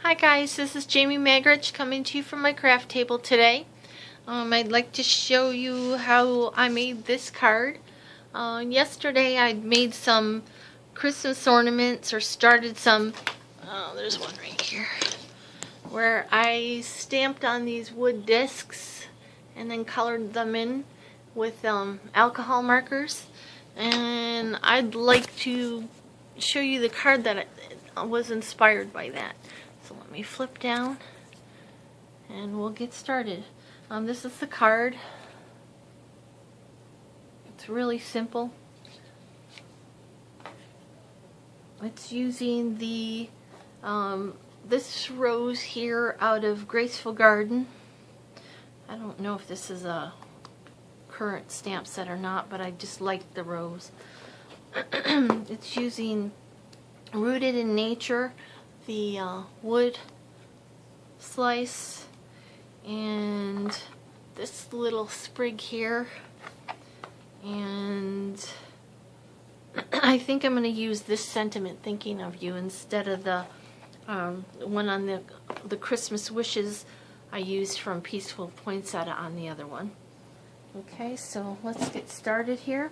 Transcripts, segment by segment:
Hi guys, this is Jamie Magrich coming to you from my craft table today. I'd like to show you how I made this card. Yesterday I made some Christmas ornaments, or started some. There's one right here, where I stamped on these wood discs and then colored them in with alcohol markers. And I'd like to show you the card that was inspired by that. So let me flip down and we'll get started. This is the card. It's really simple. It's using the this rose here out of Graceful Garden. I don't know if this is a current stamp set or not, but I just like the rose. It's using Rooted in Nature, the wood slice, and this little sprig here, and I think I'm going to use this sentiment, thinking of you, instead of the one on the Christmas wishes I used from Peaceful Poinsettia on the other one. Okay, so let's get started here.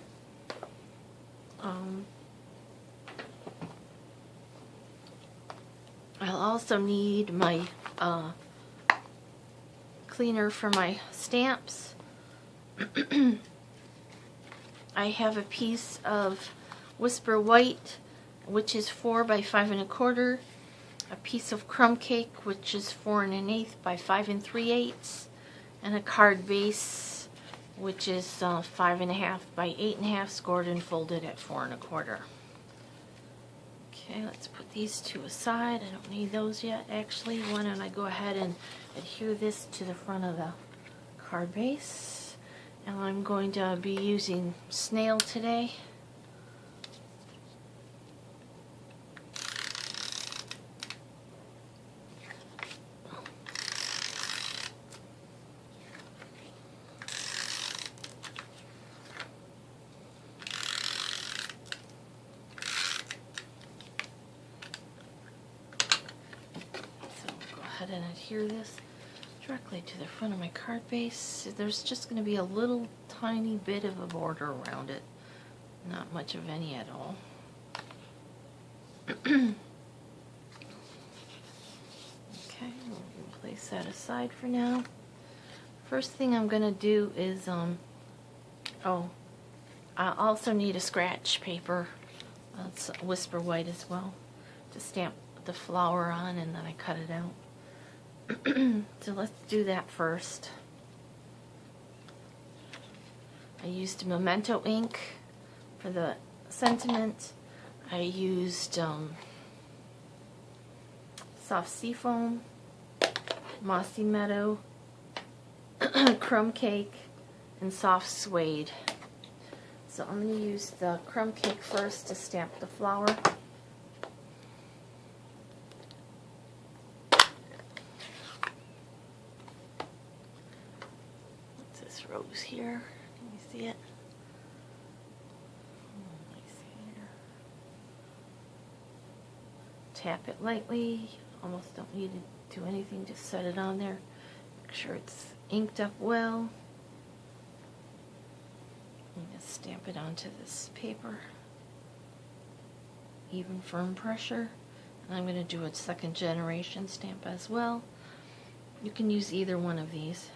I'll also need my cleaner for my stamps. I have a piece of Whisper White, which is 4 by 5 1/4, a piece of crumb cake, which is 4 1/8 by 5 3/8, and a card base, which is 5 1/2 by 8 1/2, scored and folded at 4 1/4. Okay, let's put these two aside. I don't need those yet. Actually, why don't I go ahead and adhere this to the front of the card base. And I'm going to be using snail today. And adhere this directly to the front of my card base. There's just going to be a little tiny bit of a border around it, not much of any at all. Okay, we'll place that aside for now. First thing I'm going to do is I also need a scratch paper. It's Whisper White as well, to stamp the flower on, and then I cut it out. So let's do that first. I used Memento ink for the sentiment. I used soft seafoam, mossy meadow, crumb cake, and soft suede. So I'm going to use the crumb cake first to stamp the flower. Rose here. Can you see it? Tap it lightly. Almost don't need to do anything, just set it on there. Make sure it's inked up well. And just stamp it onto this paper. Even firm pressure. And I'm going to do a second generation stamp as well. You can use either one of these.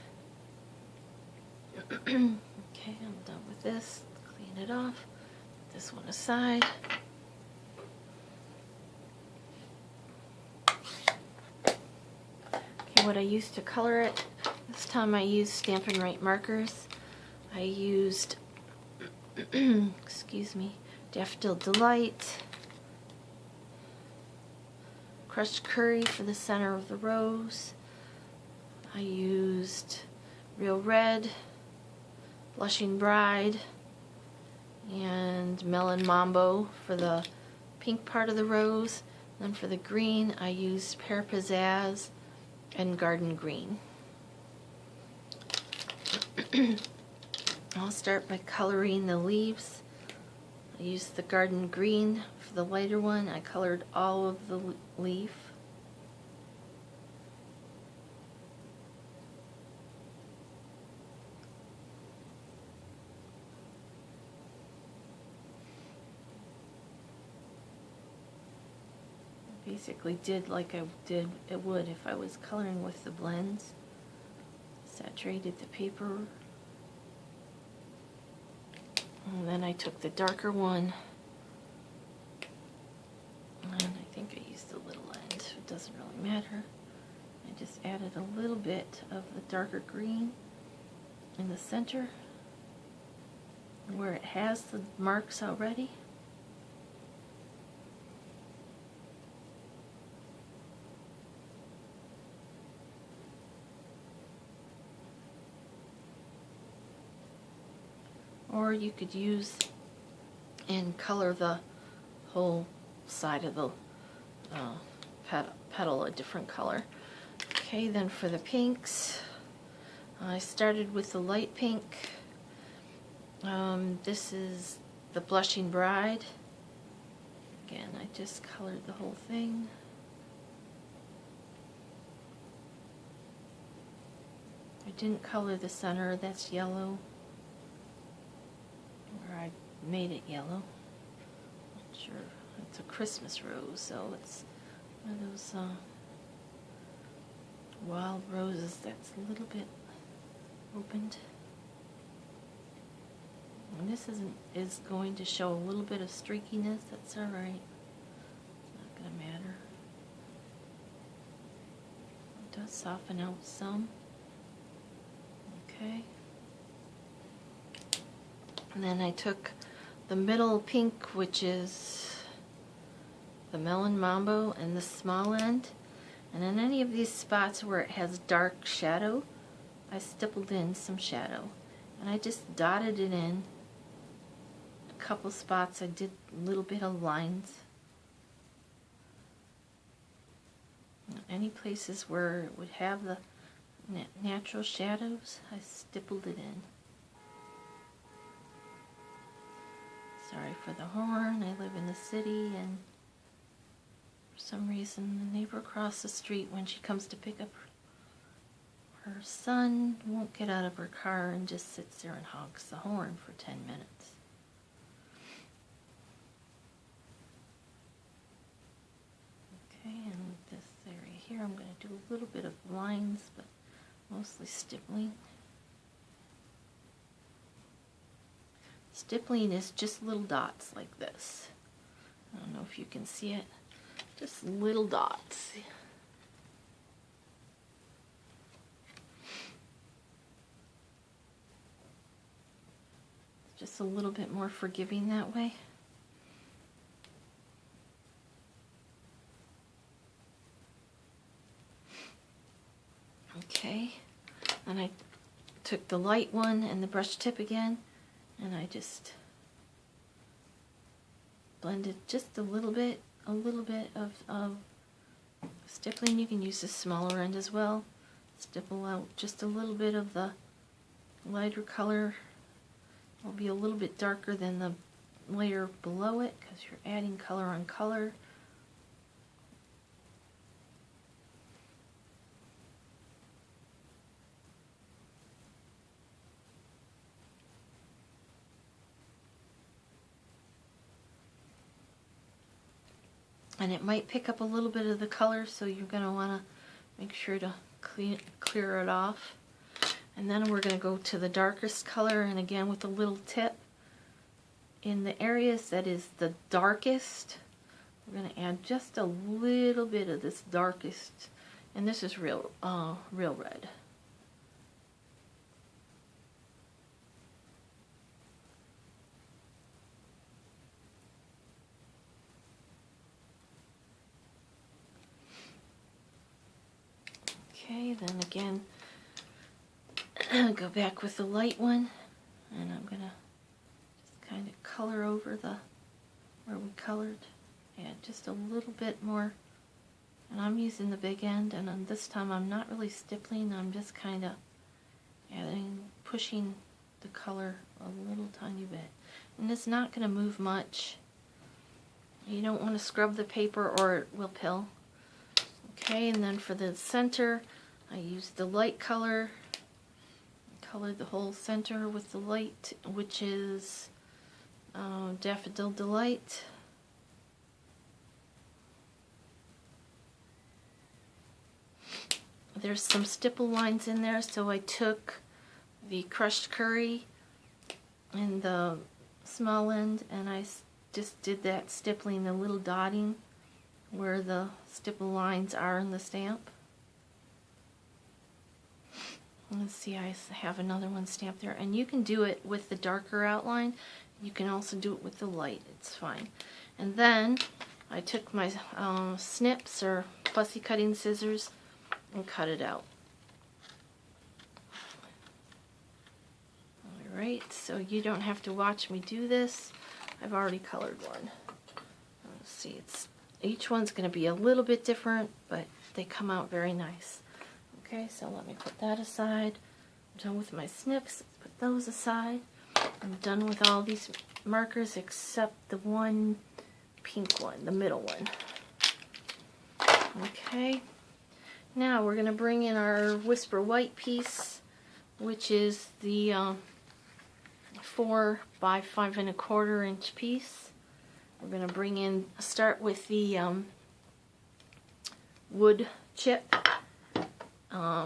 Okay, I'm done with this. Clean it off. Put this one aside. Okay, what I used to color it, this time I used Stampin' Right markers. I used, excuse me, Daffodil Delight, crushed curry for the center of the rose. I used Real Red, Blushing Bride, and Melon Mambo for the pink part of the rose. Then for the green, I used Pear Pizzazz and Garden Green. I'll start by coloring the leaves. I used the Garden Green for the lighter one. I colored all of the leaf. basically did like I would if I was coloring with the blends. Saturated the paper. And then I took the darker one, and I think I used the little end. It doesn't really matter. I just added a little bit of the darker green in the center where it has the marks already. Or you could use and color the whole side of the petal a different color. Okay, then for the pinks, I started with the light pink. This is the Blushing Bride. Again, I just colored the whole thing. I didn't color the center, that's yellow. Or I made it yellow. Not sure. It's a Christmas rose, so it's one of those wild roses that's a little bit opened. And this is going to show a little bit of streakiness. That's all right. It's not going to matter. It does soften out some. Okay. And then I took the middle pink, which is the Melon Mambo, and the small end. And in any of these spots where it has dark shadow, I stippled in some shadow. And I just dotted it in. A couple spots I did a little bit of lines. Any places where it would have the natural shadows, I stippled it in. Sorry for the horn. I live in the city, and for some reason the neighbor across the street, when she comes to pick up her son, won't get out of her car and just sits there and honks the horn for 10 minutes. Okay, and this area here I'm going to do a little bit of lines, but mostly stippling. Stippling is just little dots like this. I don't know if you can see it. Just little dots. Just a little bit more forgiving that way. Okay, and I took the light one and the brush tip again, and I just blended just a little bit of stippling. You can use the smaller end as well. Stipple out just a little bit of the lighter color. It'll be a little bit darker than the layer below it because you're adding color on color. And it might pick up a little bit of the color, so you're going to want to make sure to clear it off. And then we're going to go to the darkest color, and again with a little tip. In the areas that is the darkest, we're going to add just a little bit of this darkest, and this is real red. Okay, then again, go back with the light one, and I'm gonna just kind of color over where we colored. Add just a little bit more, and I'm using the big end, and on this time I'm not really stippling, I'm just kind of pushing the color a little tiny bit. And it's not going to move much. You don't want to scrub the paper or it will pill. Okay, and then for the center, I used the light color. Colored the whole center with the light, which is Daffodil Delight. there's some stipple lines in there, so I took the crushed curry in the small end and I just did that stippling, the little dotting where the stipple lines are in the stamp. Let's see, I have another one stamped there, and you can do it with the darker outline. You can also do it with the light, it's fine. And then I took my snips or fussy cutting scissors and cut it out. Alright, so you don't have to watch me do this. I've already colored one. Let's see, each one's going to be a little bit different, but they come out very nice. Okay, so let me put that aside. I'm done with my snips. Let's put those aside. I'm done with all these markers except the one pink one, the middle one. Okay, now we're going to bring in our Whisper White piece, which is the 4 by 5 1/4 inch piece. We're going to start with the wood chip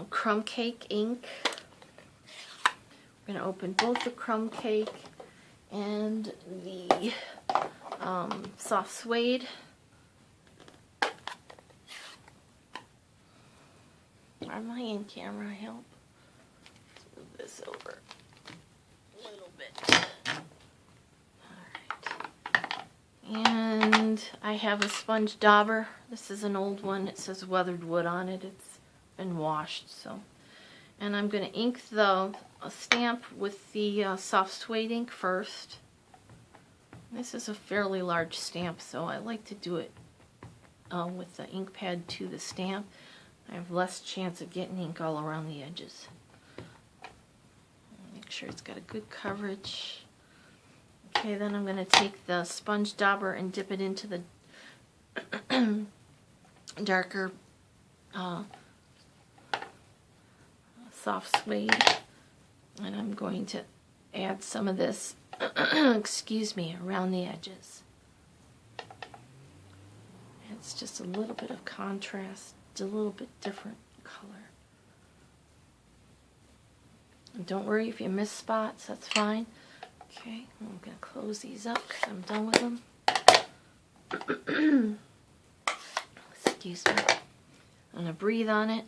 crumb cake ink. We're going to open both the crumb cake and the soft suede. Am I in camera? Help. Let's move this over a little bit. Alright. And I have a sponge dauber. This is an old one. It says weathered wood on it. It's been washed, so. And I'm going to ink the stamp with the soft suede ink first. This is a fairly large stamp, so I like to do it with the ink pad to the stamp. I have less chance of getting ink all around the edges. Make sure it's got a good coverage. Okay, then I'm going to take the sponge dauber and dip it into the darker soft suede, and I'm going to add some of this excuse me, around the edges. It's just a little bit of contrast, a little bit different color. And don't worry if you miss spots, that's fine. Okay, I'm going to close these up because I'm done with them. Excuse me. I'm going to breathe on it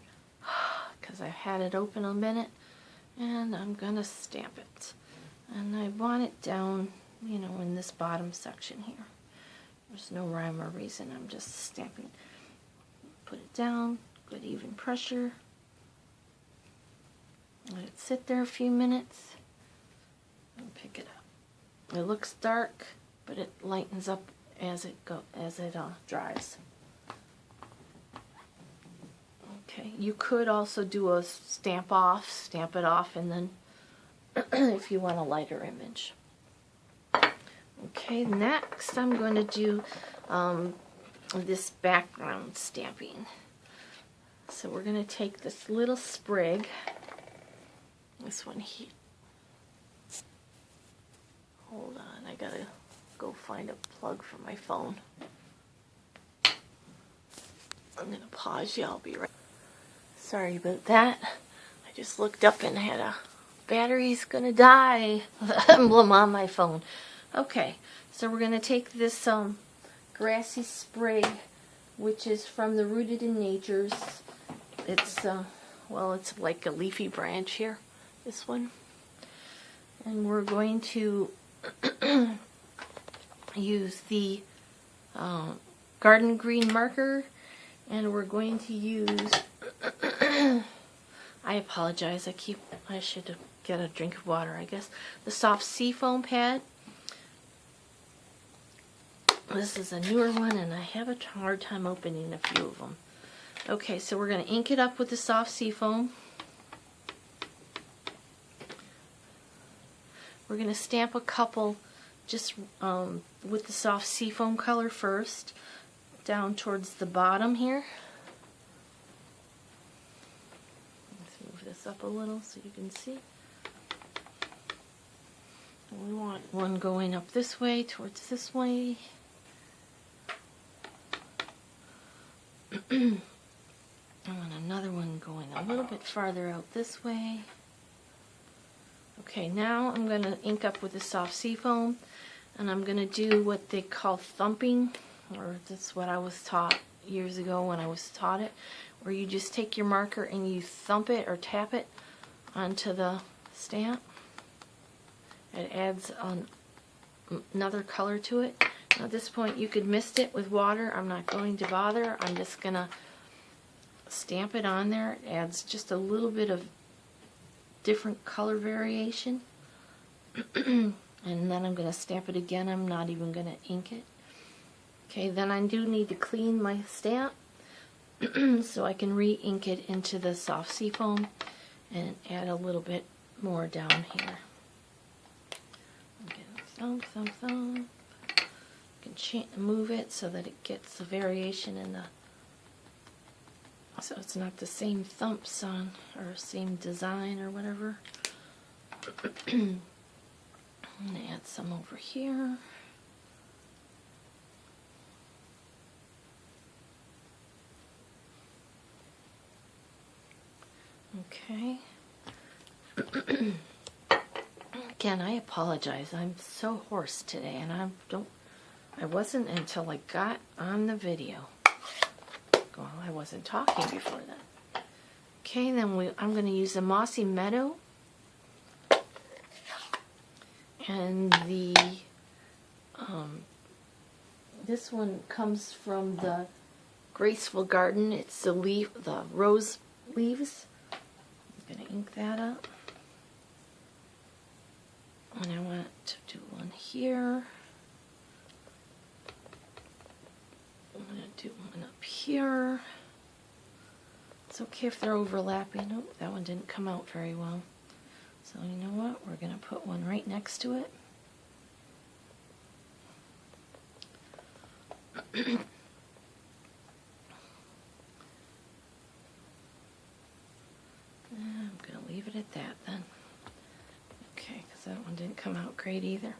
because I've had it open a minute, and I'm going to stamp it. And I want it down, you know, in this bottom section here. There's no rhyme or reason, I'm just stamping. Put it down, good even pressure. Let it sit there a few minutes and pick it up. It looks dark, but it lightens up as it dries. Okay, you could also do a stamp it off, and then if you want a lighter image. Okay, next I'm going to do this background stamping. So we're going to take this little sprig, this one here. Hold on, I gotta go find a plug for my phone. I'm going to pause you, I'll be right. Sorry about that. I just looked up and had a battery's gonna die emblem on my phone. Okay, so we're going to take this grassy sprig, which is from the Rooted in Nature's. It's, well, it's like a leafy branch here, this one. And we're going to use the garden green marker, and we're going to use, I apologize, I should get a drink of water, I guess, the soft seafoam pad. This is a newer one, and I have a hard time opening a few of them. Okay, so we're going to ink it up with the soft seafoam. We're going to stamp a couple just with the soft seafoam color first, down towards the bottom here. Let's move this up a little so you can see. And we want one going up this way, towards this way. I want another one going a little bit farther out this way. Okay, now I'm going to ink up with the soft seafoam, and I'm going to do what they call thumping, or that's what I was taught years ago when I was taught it, where you just take your marker and you thump it or tap it onto the stamp. It adds another color to it. Now at this point you could mist it with water. I'm not going to bother. I'm just going to stamp it on there. It adds just a little bit of different color variation. And then I'm going to stamp it again. I'm not even going to ink it. Okay, then I do need to clean my stamp so I can re-ink it into the soft seafoam and add a little bit more down here. Okay, thump, thump, thump. You can move it so that it gets the variation in the, so it's not the same thumps on, or same design or whatever. I'm going to add some over here. Okay. Again, I apologize. I'm so hoarse today, and I wasn't until I got on the video. Well, I wasn't talking before that. Okay, then I'm going to use the Mossy Meadow, and the this one comes from the Graceful Garden. It's the rose leaves. I'm going to ink that up, and I want to do one here. I'm going to do one up here. It's okay if they're overlapping. Nope, that one didn't come out very well. So you know what? We're going to put one right next to it. I'm going to leave it at that then. Okay, because that one didn't come out great either.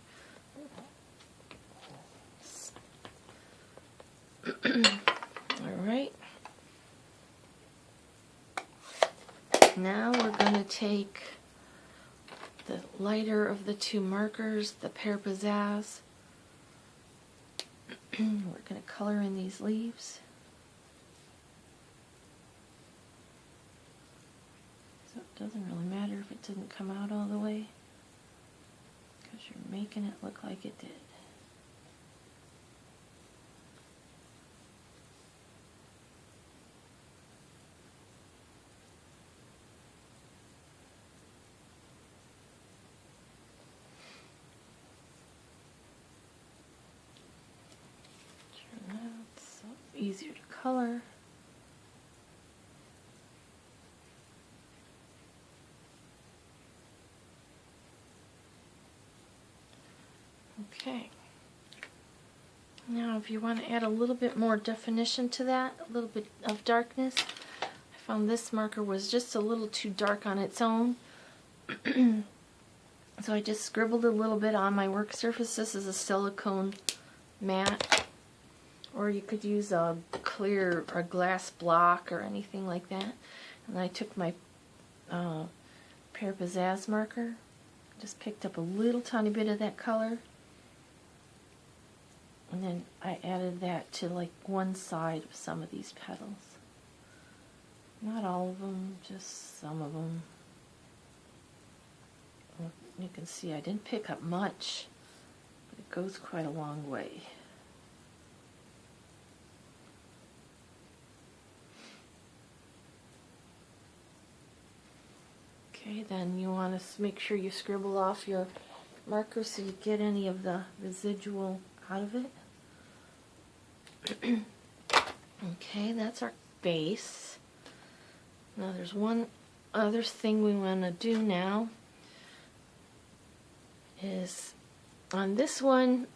Alright. Now we're going to take the lighter of the two markers, the Pear Pizzazz. We're going to color in these leaves. So it doesn't really matter if it doesn't come out all the way, because you're making it look like it did. It's easier to color. Okay. Now if you want to add a little bit more definition to that, a little bit of darkness, I found this marker was just a little too dark on its own. So I just scribbled a little bit on my work surface. This is a silicone mat, or you could use a clear or glass block or anything like that. And I took my Pear Pizzazz marker, just picked up a little tiny bit of that color, and then I added that to like one side of some of these petals. Not all of them, just some of them. You can see I didn't pick up much, but it goes quite a long way. Okay, then you want to make sure you scribble off your marker so you get any of the residual out of it. Okay, that's our base. Now there's one other thing we want to do now. Is on this one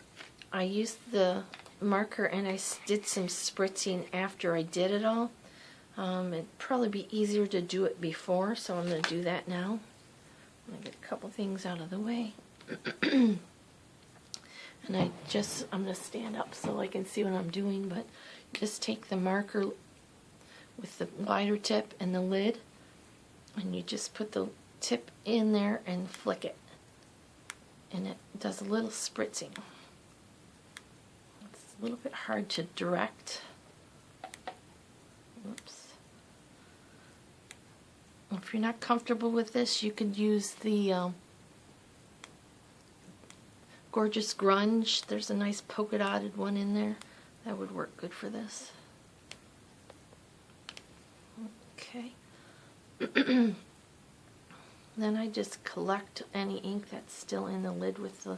I used the marker and I did some spritzing after I did it all. It'd probably be easier to do it before, so I'm going to do that now. I'm going to get a couple things out of the way. And I'm going to stand up so I can see what I'm doing, but just take the marker with the wider tip and the lid, and you just put the tip in there and flick it, and it does a little spritzing. It's a little bit hard to direct. Oops. If you're not comfortable with this, you could use the Gorgeous Grunge. There's a nice polka dotted one in there. That would work good for this. Okay. Then I just collect any ink that's still in the lid with the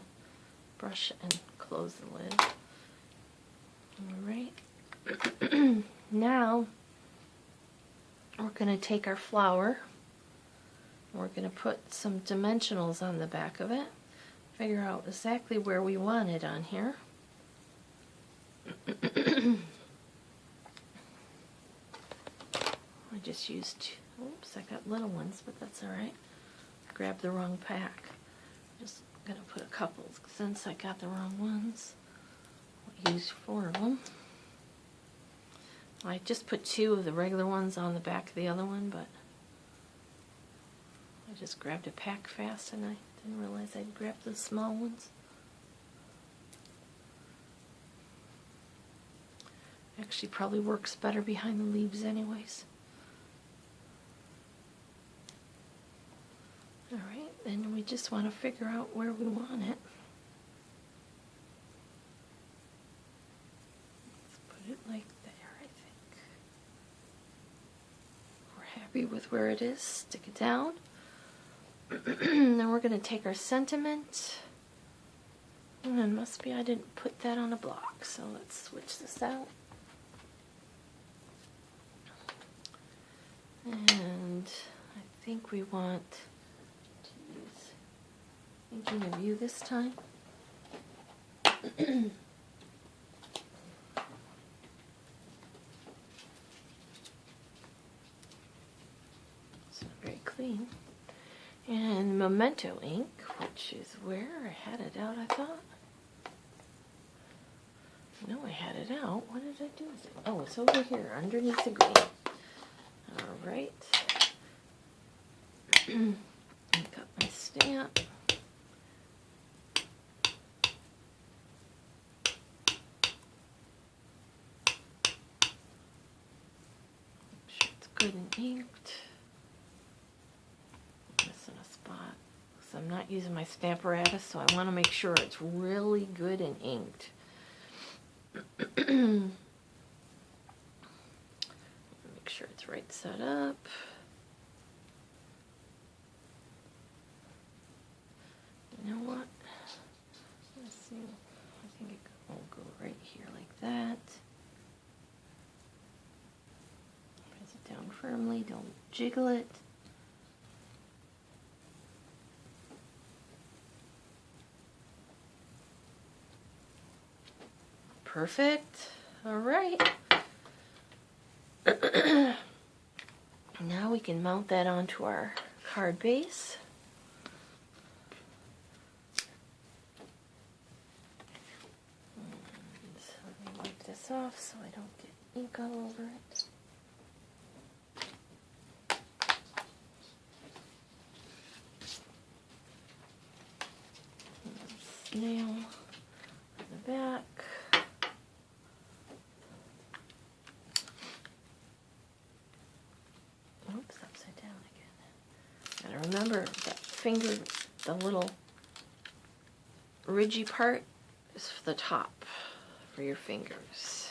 brush and close the lid. Alright. Now we're going to take our flower. We're going to put some dimensionals on the back of it. Figure out exactly where we want it on here. I just used, oops, I got little ones, but that's alright. I grabbed the wrong pack. I'm just going to put a couple since I got the wrong ones. I'll use 4 of them. I just put 2 of the regular ones on the back of the other one, but I just grabbed a pack fast and I didn't realize I'd grabbed the small ones. Actually probably works better behind the leaves anyways. Alright, then we just want to figure out where we want it. Let's put it like there, I think. We're happy with where it is. Stick it down. Then we're going to take our sentiment. And it must be I didn't put that on a block, so let's switch this out. And I think we want to use Thinking of You this time. It's not very clean. And Memento ink, which is where I had it out, I thought. No, I had it out. What did I do with it? Oh, it's over here, underneath the green. Alright. I got my stamp. Make sure it's good and inked. Missing a spot. So I'm not using my stamparatus, so I want to make sure it's really good and inked. Make sure it's right set up. You know what? Let's see. I think it will go right here like that. Press it down firmly. Don't jiggle it. Perfect. All right. Now we can mount that onto our card base. And let me wipe this off so I don't get ink all over it. Snail on the back. Oops, upside down again. Gotta remember that finger, the little ridgy part is for the top for your fingers.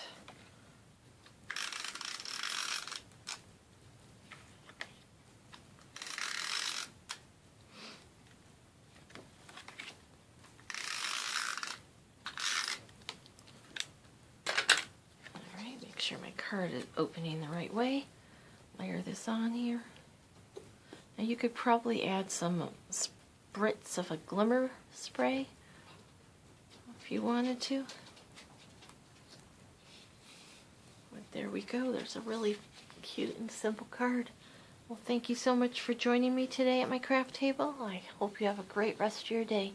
Alright, make sure my card is opening the right way. Layer this on here. Now you could probably add some spritz of a glimmer spray if you wanted to. But there we go. There's a really cute and simple card. Well, thank you so much for joining me today at my craft table. I hope you have a great rest of your day.